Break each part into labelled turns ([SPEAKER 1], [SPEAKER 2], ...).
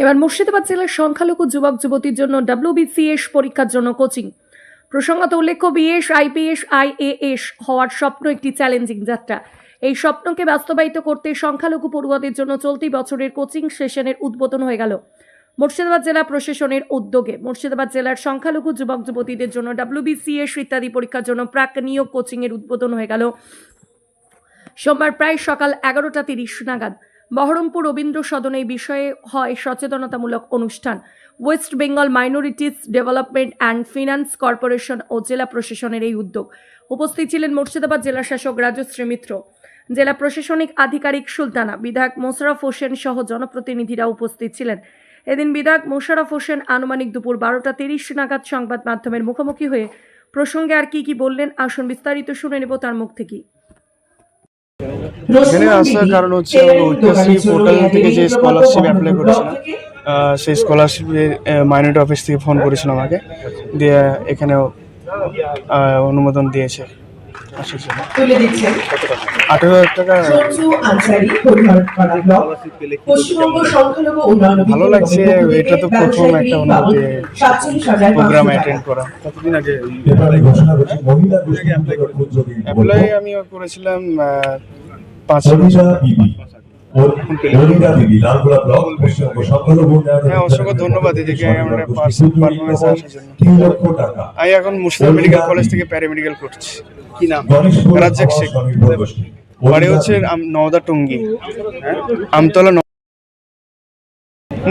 [SPEAKER 1] এবার মুর্শিদাবাদ জেলার সংখ্যালঘু যুবক যুবতীর জন্য WBCS পরীক্ষার জন্য কোচিং। প্রসঙ্গত উল্লেখ্য, বিএস, আইপিএস, IAS হওয়ার স্বপ্ন একটি চ্যালেঞ্জিং যাত্রা। এই স্বপ্নকে বাস্তবায়িত করতে সংখ্যালঘু পড়ুয়াদের জন্য চলতি বছরের কোচিং সেশনের উদ্বোধন হয়ে গেল মুর্শিদাবাদ জেলা প্রশাসনের উদ্যোগে। মুর্শিদাবাদ জেলার সংখ্যালঘু যুবক যুবতীদের জন্য WBCS ইত্যাদি পরীক্ষার জন্য প্রাক নিয়োগ কোচিংয়ের উদ্বোধন হয়ে গেল সোমবার প্রায় সকাল 11:30 নাগাদ। বহরমপুর রবীন্দ্র সদনে এই বিষয়ে হয় সচেতনতামূলক অনুষ্ঠান। West Bengal minorities development and finance corporation ও জেলা প্রশাসনের এই উদ্যোগ। উপস্থিত ছিলেন মুর্শিদাবাদ জেলা শাসক রাজশ্রী মিত্র, জেলা প্রশাসনিক আধিকারিক সুলতানা, বিধায়ক মোশাররফ হোসেন সহ জনপ্রতিনিধিরা উপস্থিত ছিলেন। এদিন বিধায়ক মোশাররফ হোসেন আনুমানিক দুপুর 12:30 নাগাদ সংবাদ মাধ্যমের মুখোমুখি হয়ে প্রসঙ্গে আর কি বললেন আসুন বিস্তারিত শুনে নেব তার মুখ থেকেই।
[SPEAKER 2] এখানে আসার কারণ হচ্ছে ঐক্যশ্রী পোর্টাল থেকে যে স্কলারশিপ অ্যাপ্লাই করেছিলাম, সেই স্কলারশিপের মাইনরিটি অফিস থেকে ফোন করেছিল আমাকে, দিয়ে এখানে অনুমোদন দিয়েছে। 18,000 টাকা। ভালো লাগছে, এটা তো প্রথম একটা প্রোগ্রাম অ্যাটেন্ড করা। কতদিন আগে অ্যাপ্লাই আমি করেছিলাম 5 অসংখ্য ধন্যবাদ এদিকে আমরা পারফরমেন্স আসার জন্য। আমি এখন মুর্শিদাবাদ মেডিকেল কলেজ থেকে প্যারামেডিকেল করছি। কি নাম? রাজ্জাক শেখ। বাড়ি হচ্ছে নওদা টঙ্গী, আমতলা।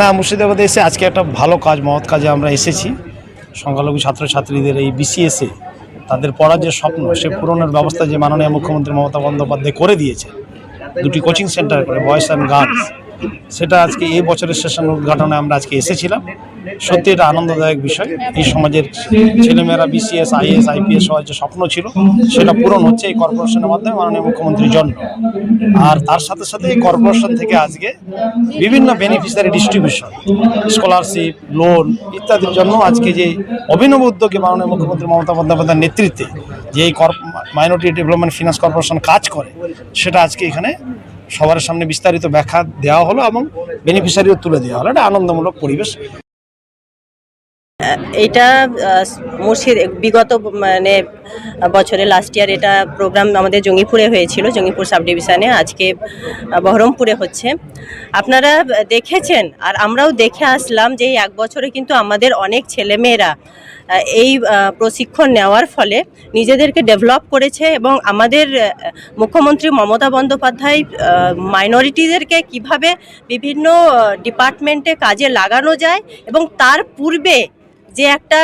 [SPEAKER 3] না, মুর্শিদাবাদে এসে আজকে একটা ভালো কাজ, মহৎ কাজে আমরা এসেছি। সংখ্যালঘু ছাত্রছাত্রীদের এই BCS-এ তাদের পড়ার যে স্বপ্ন, সে পূরণের ব্যবস্থা যে মাননীয় মুখ্যমন্ত্রী মমতা বন্দ্যোপাধ্যায় করে দিয়েছে, 2টি কোচিং সেন্টার করে, বয়েজ অ্যান্ড গার্লস, সেটা আজকে এই বছরের সেশন উদ্ঘাটনে আমরা আজকে এসেছিলাম। সত্যি এটা আনন্দদায়ক বিষয়। এই সমাজের ছেলেমেয়েরা BCS, IAS, IPS হওয়ার যে স্বপ্ন ছিল, সেটা পূরণ হচ্ছে এই কর্পোরেশনের মাধ্যমে মাননীয় মুখ্যমন্ত্রীর জন্য। আর তার সাথে সাথে এই কর্পোরেশন থেকে আজকে বিভিন্ন বেনিফিশিয়ারি ডিস্ট্রিবিউশন, স্কলারশিপ, লোন ইত্যাদির জন্য আজকে যে অভিনব উদ্যোগে মাননীয় মুখ্যমন্ত্রী মমতা বন্দ্যোপাধ্যায়ের নেতৃত্বে যে এই মাইনরিটি ডেভেলপমেন্ট ফিনান্স কর্পোরেশন কাজ করে, সেটা আজকে এখানে সবার সামনে বিস্তারিত ব্যাখ্যা দেওয়া হলো এবং বেনিফিশিয়ারিও তুলে দেওয়া হলো। এটা আনন্দমূলক পরিবেশ।
[SPEAKER 4] এটা বিগত বছরে লাস্ট ইয়ার এটা প্রোগ্রাম আমাদের জঙ্গিপুরে হয়েছিল, জঙ্গিপুর সাব ডিভিশনে। আজকে বহরমপুরে হচ্ছে। আপনারা দেখেছেন আর আমরাও দেখে আসলাম যে এই 1 বছরে কিন্তু আমাদের অনেক ছেলেমেয়েরা এই প্রশিক্ষণ নেওয়ার ফলে নিজেদেরকে ডেভেলপ করেছে এবং আমাদের মুখ্যমন্ত্রী মমতা বন্দ্যোপাধ্যায় মাইনরিটিদেরকে কিভাবে বিভিন্ন ডিপার্টমেন্টে কাজে লাগানো যায় এবং তার পূর্বে যে একটা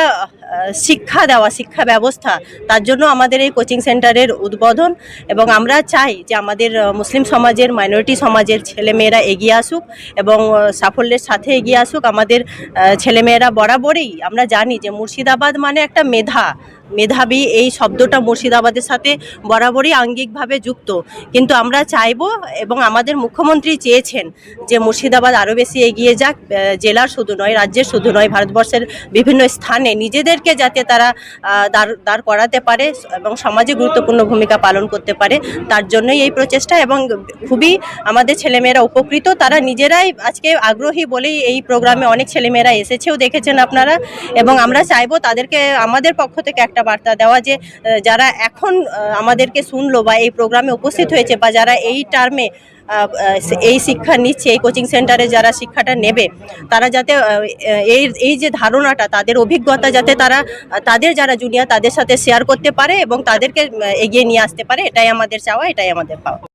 [SPEAKER 4] শিক্ষা ব্যবস্থা, তার জন্য আমাদের এই কোচিং সেন্টারের উদ্বোধন। এবং আমরা চাই যে আমাদের মুসলিম সমাজের, মাইনরিটি সমাজের ছেলেমেয়েরা এগিয়ে আসুক এবং সাফল্যের সাথে এগিয়ে আসুক। আমাদের ছেলেমেয়েরা বরাবরই আমরা জানি যে মুর্শিদাবাদ মানে একটা মেধাবী, এই শব্দটা মুর্শিদাবাদের সাথে বরাবরই আঙ্গিকভাবে যুক্ত। কিন্তু আমরা চাইব এবং আমাদের মুখ্যমন্ত্রী চেয়েছেন যে মুর্শিদাবাদ আরও বেশি এগিয়ে যাক, জেলার শুধু নয়, রাজ্যের শুধু নয়, ভারতবর্ষের বিভিন্ন স্থানে নিজেদেরকে যাতে তারা দাঁড় করাতে পারে এবং সমাজে গুরুত্বপূর্ণ ভূমিকা পালন করতে পারে, তার জন্যই এই প্রচেষ্টা। এবং খুবই আমাদের ছেলেমেয়েরা উপকৃত, তারা নিজেরাই আজকে আগ্রহী বলেই এই প্রোগ্রামে অনেক ছেলেমেয়েরা এসেছেও, দেখেছেন আপনারা। এবং আমরা চাইব তাদেরকে আমাদের পক্ষ থেকে একটা বার্তা দেওয়া যে যারা এখন আমাদেরকে শুনলো বা এই প্রোগ্রামে উপস্থিত হয়েছে বা যারা এই টার্মে এই শিক্ষা নিচ্ছে, এই কোচিং সেন্টারে যারা শিক্ষাটা নেবে, তারা যাতে এই যে ধারণাটা, তাদের অভিজ্ঞতা যাতে তারা তাদের যারা জুনিয়র তাদের সাথে শেয়ার করতে পারে এবং তাদেরকে এগিয়ে নিয়ে আসতে পারে। এটাই আমাদের চাওয়া, এটাই আমাদের পাওয়া।